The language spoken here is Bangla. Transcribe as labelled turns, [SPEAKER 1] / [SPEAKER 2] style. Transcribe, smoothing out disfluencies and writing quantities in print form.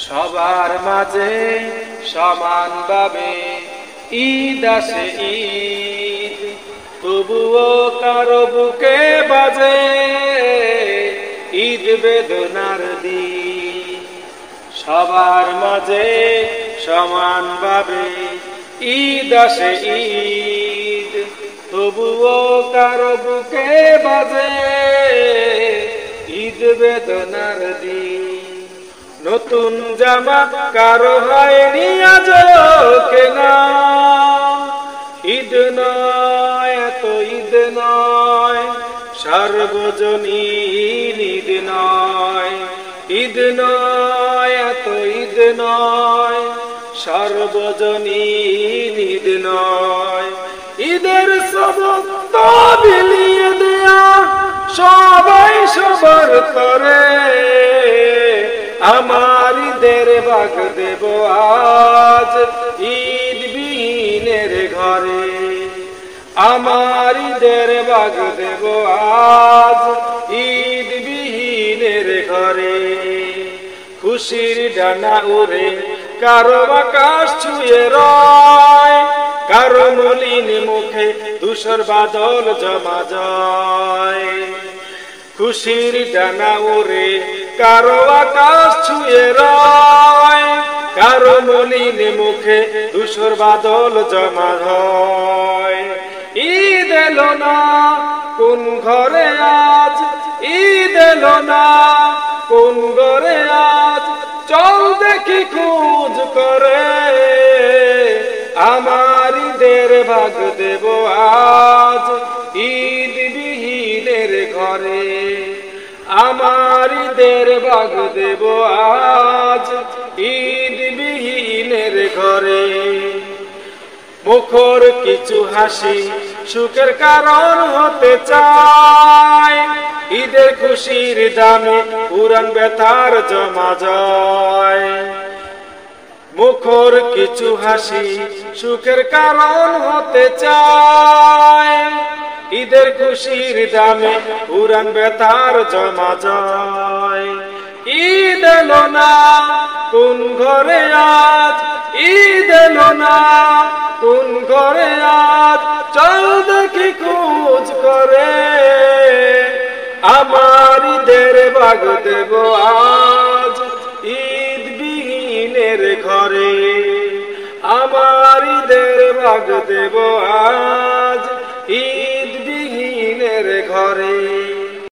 [SPEAKER 1] সবার মাঝে সমানভাবে ঈদ আসে ঈদ, তবুও কারো বুকে বাজে ঈদ বেদনার দিন। সবার মাঝে সমানভাবে ঈদ আসে ঈদ, তবুও কারো বুকে বাজে ঈদ বেদনার দিন। নতুন জামা কারো হয়নি আজও কেনা, ঈদ নয় এত ঈদ নয়, সার্বজনীন ঈদ নয়। ঈদ নয় এত ঈদ নয়, সার্বজনীন ঈদ নয়। ঈদের সবক তো বিলিয়ে দেয়া সবাই সবার তরে, আমার ঈদের ভাগ দেব আজ ঈদ বিহীনের ঘরে। আমার ঈদের ভাগ দেব আজ ঈদ বিহীনের ঘরে। খুশির ডানা উড়ে কারো আকাশ ছুঁয়ে রয়, কারো মলিন মুখে ধূসর বাদল জমা যায়। খুশির ডানা উড়ে কারো আকাশ ছুঁয়ে রয়, কারো মলিন মুখে ধূসর বাদল জমা হয়। ঈদ এলো না কোন ঘরে আজ, ঈদ এলো না কোন ঘরে আজ, চল দেখি খোঁজ করে। আমার ঈদের ভাগ দেব আজ ঈদ বিহীনের ঘরে। আমার ঈদের ভাগ দেব আজ ঈদ বিহীনের ঘরে। মুখর কিছু হাসি সুখের কারণ হতে চায়, ঈদের খুশির দামে পুরান ব্যথার জমা যায়। মুখর কিছু হাসি সুখের কারণ হতে চায়, ঈদের খুশির দামে পুরান ব্যথার জমা যায়। ঈদ এলো না কোন ঘরে আজ, ঈদ এলো না কোন ঘরে আজ, চল দেখি খোঁজ করে। আমার ঈদের ভাগ দেব আজ ঈদ বিহীনের ঘরে। আমার ঈদের ভাগ দেব আজ ঈদ বিহীনের ঘরে।